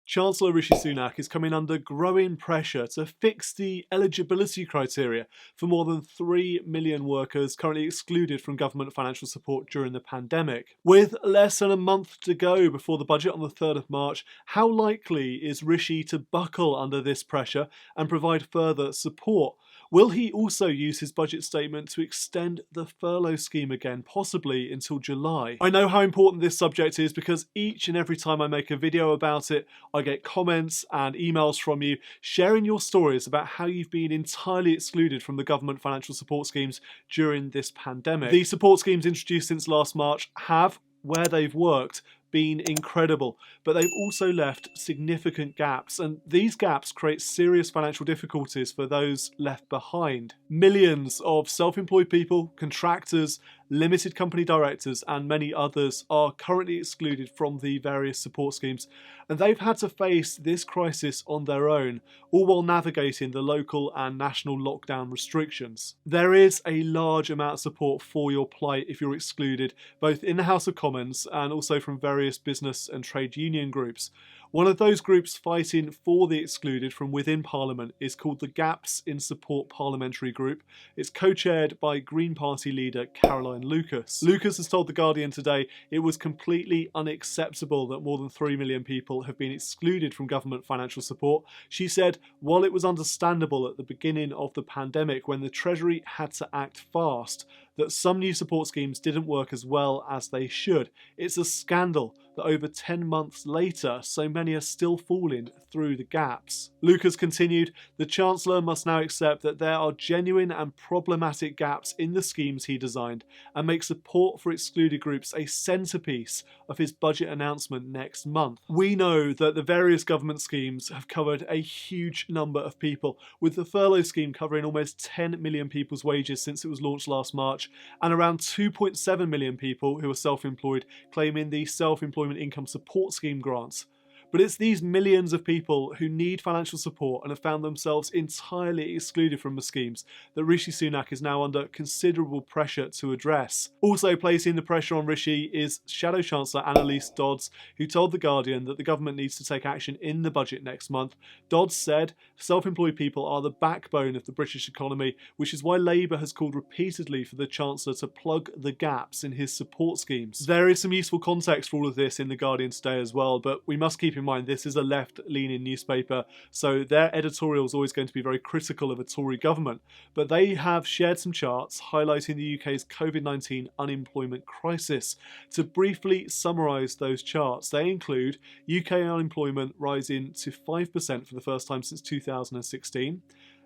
Chancellor Rishi Sunak is coming under growing pressure to fix the eligibility criteria for more than 3 million workers currently excluded from government financial support during the pandemic. With less than a month to go before the budget on the 3rd of March, how likely is Rishi to buckle under this pressure and provide further support? Will he also use his budget statement to extend the furlough scheme again, possibly until July? I know how important this subject is because each and every time I make a video about it, I get comments and emails from you sharing your stories about how you've been entirely excluded from the government financial support schemes during this pandemic. The support schemes introduced since last March have, where they've worked, been incredible, but they've also left significant gaps, and these gaps create serious financial difficulties for those left behind. Millions of self-employed people, contractors, limited company directors and many others are currently excluded from the various support schemes, and they've had to face this crisis on their own, all while navigating the local and national lockdown restrictions. There is a large amount of support for your plight if you're excluded, both in the House of Commons and also from various business and trade union groups. One of those groups fighting for the excluded from within Parliament is called the Gaps in Support Parliamentary Group. It's co-chaired by Green Party leader Caroline Lucas. Lucas has told The Guardian today it was completely unacceptable that more than 3 million people have been excluded from government financial support. She said, while it was understandable at the beginning of the pandemic when the Treasury had to act fast, that some new support schemes didn't work as well as they should. It's a scandal that over 10 months later, so many are still falling through the gaps. Lucas continued, the Chancellor must now accept that there are genuine and problematic gaps in the schemes he designed and make support for excluded groups a centrepiece of his budget announcement next month. We know that the various government schemes have covered a huge number of people, with the furlough scheme covering almost 10 million people's wages since it was launched last March, and around 2.7 million people who are self-employed claiming the Self-Employment Income Support Scheme grants. But it's these millions of people who need financial support and have found themselves entirely excluded from the schemes that Rishi Sunak is now under considerable pressure to address. Also placing the pressure on Rishi is Shadow Chancellor Annalise Dodds, who told The Guardian that the government needs to take action in the budget next month. Dodds said, self-employed people are the backbone of the British economy, which is why Labour has called repeatedly for the Chancellor to plug the gaps in his support schemes. There is some useful context for all of this in The Guardian today as well, but we must keep in mind this is a left-leaning newspaper, so their editorial is always going to be very critical of a Tory government. But they have shared some charts highlighting the UK's COVID-19 unemployment crisis. To briefly summarise those charts, they include UK unemployment rising to 5% for the first time since 2016,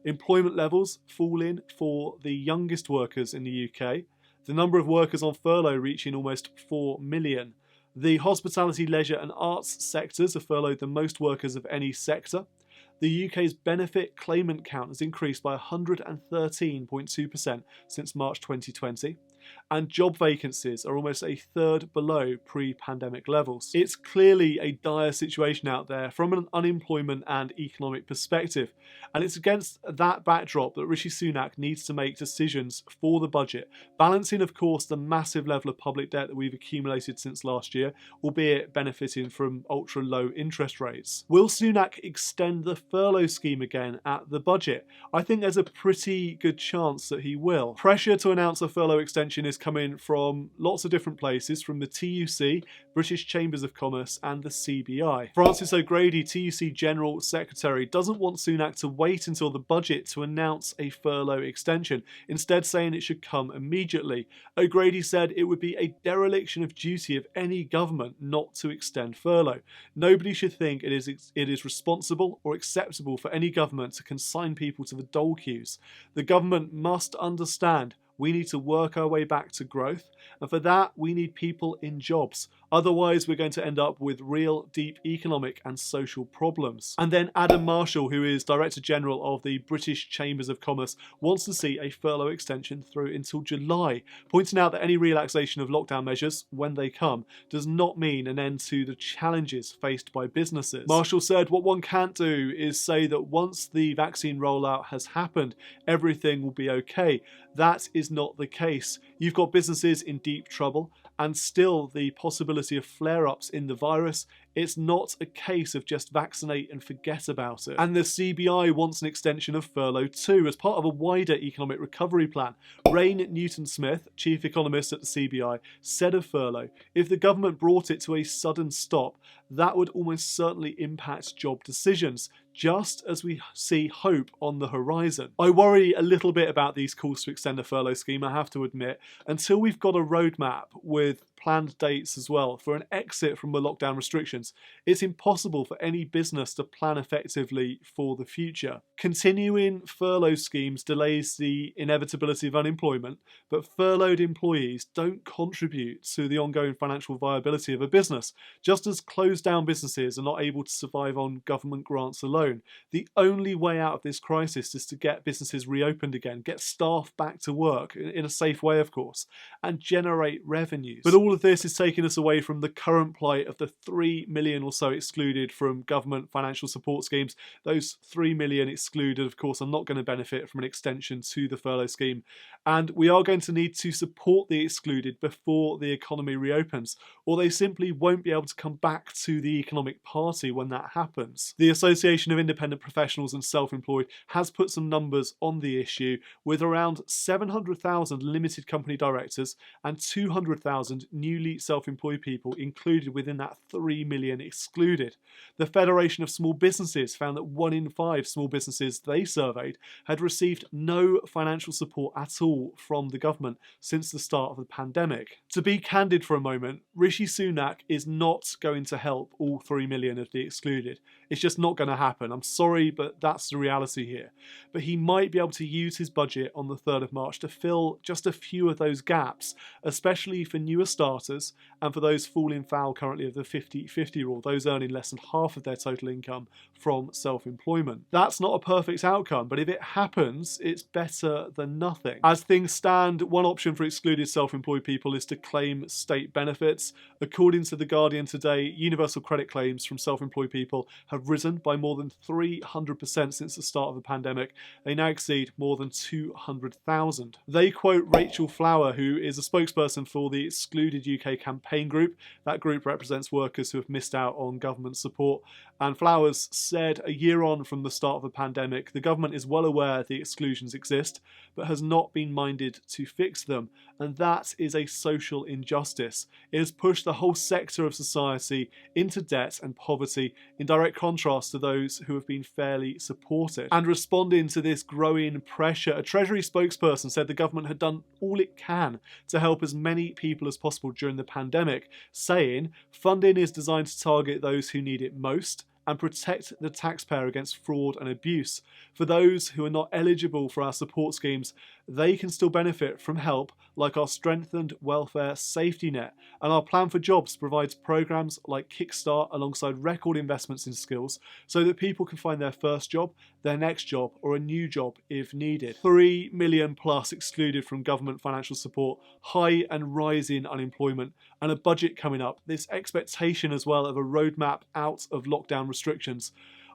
employment levels falling for the youngest workers in the UK, the number of workers on furlough reaching almost 4 million, the hospitality, leisure and arts sectors have furloughed the most workers of any sector. The UK's benefit claimant count has increased by 113.2% since March 2020. And job vacancies are almost a third below pre-pandemic levels. It's clearly a dire situation out there from an unemployment and economic perspective, and it's against that backdrop that Rishi Sunak needs to make decisions for the budget, balancing of course the massive level of public debt that we've accumulated since last year, albeit benefiting from ultra low interest rates. Will Sunak extend the furlough scheme again at the budget? I think there's a pretty good chance that he will. Pressure to announce a furlough extension is coming from lots of different places, from the TUC, British Chambers of Commerce and the CBI. Francis O'Grady, TUC General Secretary, doesn't want Sunak to wait until the budget to announce a furlough extension, instead saying it should come immediately. O'Grady said it would be a dereliction of duty of any government not to extend furlough. Nobody should think it is responsible or acceptable for any government to consign people to the dole queues. The government must understand we need to work our way back to growth, and for that we need people in jobs. Otherwise we're going to end up with real deep economic and social problems. And then Adam Marshall, who is Director General of the British Chambers of Commerce, wants to see a furlough extension through until July, pointing out that any relaxation of lockdown measures, when they come, does not mean an end to the challenges faced by businesses. Marshall said what one can't do is say that once the vaccine rollout has happened, everything will be okay. That is not the case. You've got businesses in deep trouble, and still the possibility of flare-ups in the virus It's not a case of just vaccinate and forget about it. And the CBI wants an extension of furlough too, as part of a wider economic recovery plan. Rain Newton-Smith, chief economist at the CBI, said of furlough, if the government brought it to a sudden stop, that would almost certainly impact job decisions, just as we see hope on the horizon. I worry a little bit about these calls to extend the furlough scheme, I have to admit, until we've got a roadmap with planned dates as well for an exit from the lockdown restrictions. It's impossible for any business to plan effectively for the future. Continuing furlough schemes delays the inevitability of unemployment, but furloughed employees don't contribute to the ongoing financial viability of a business. Just as closed down businesses are not able to survive on government grants alone, the only way out of this crisis is to get businesses reopened again, get staff back to work in a safe way, of course, and generate revenues. But all of this is taking us away from the current plight of the 3 million or so excluded from government financial support schemes. Those 3 million excluded, of course, are not going to benefit from an extension to the furlough scheme. And we are going to need to support the excluded before the economy reopens, or they simply won't be able to come back to the economic party when that happens. The Association of Independent Professionals and Self-Employed has put some numbers on the issue, with around 700,000 limited company directors and 200,000 newly self-employed people included within that 3 million excluded. The Federation of Small Businesses found that 1 in 5 small businesses they surveyed had received no financial support at all from the government since the start of the pandemic. To be candid for a moment, Rishi Sunak is not going to help all 3 million of the excluded. It's just not going to happen. I'm sorry, but that's the reality here. But he might be able to use his budget on the 3rd of March to fill just a few of those gaps, especially for newer starters and for those falling foul currently of the 50-50 rule, those earning less than half of their total income from self-employment. That's not a perfect outcome, but if it happens, it's better than nothing. As things stand, one option for excluded self-employed people is to claim state benefits. According to The Guardian today, universal credit claims from self-employed people have risen by more than 300% since the start of the pandemic. They now exceed more than 200,000. They quote Rachel Flower, who is a spokesperson for the Excluded UK campaign group. That group represents workers who have missed out on government support. And Flowers said, a year on from the start of the pandemic, the government is well aware the exclusions exist, but has not been minded to fix them. And that is a social injustice. It has pushed the whole sector of society into debt and poverty, in direct contrast to those who have been fairly supported. And responding to this growing pressure, a Treasury spokesperson said the government had done all it can to help as many people as possible during the pandemic, saying funding is designed to target those who need it most and protect the taxpayer against fraud and abuse. For those who are not eligible for our support schemes, they can still benefit from help like our strengthened welfare safety net, and our plan for jobs provides programs like Kickstart alongside record investments in skills so that people can find their first job, their next job, or a new job if needed. 3 million plus excluded from government financial support, high and rising unemployment, and a budget coming up, this expectation as well of a roadmap out of lockdown restrictions.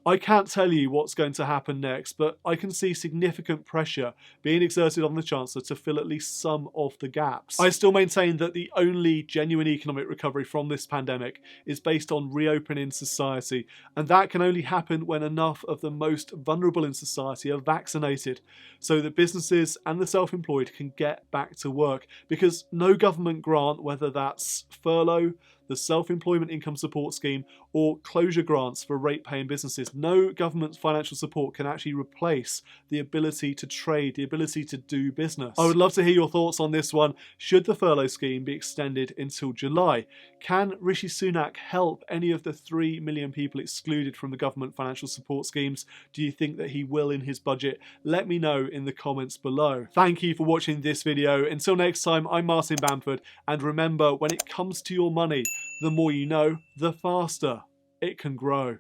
I can't tell you what's going to happen next, but I can see significant pressure being exerted on the Chancellor to fill at least some of the gaps. I still maintain that the only genuine economic recovery from this pandemic is based on reopening society, and that can only happen when enough of the most vulnerable in society are vaccinated, so that businesses and the self-employed can get back to work, because no government grant, whether that's furlough, the Self-Employment Income Support Scheme, or closure grants for rate-paying businesses, no government financial support can actually replace the ability to trade, the ability to do business. I would love to hear your thoughts on this one. Should the furlough scheme be extended until July? Can Rishi Sunak help any of the 3 million people excluded from the government financial support schemes? Do you think that he will in his budget? Let me know in the comments below. Thank you for watching this video. Until next time, I'm Martin Bamford, and remember, when it comes to your money, the more you know, the faster it can grow.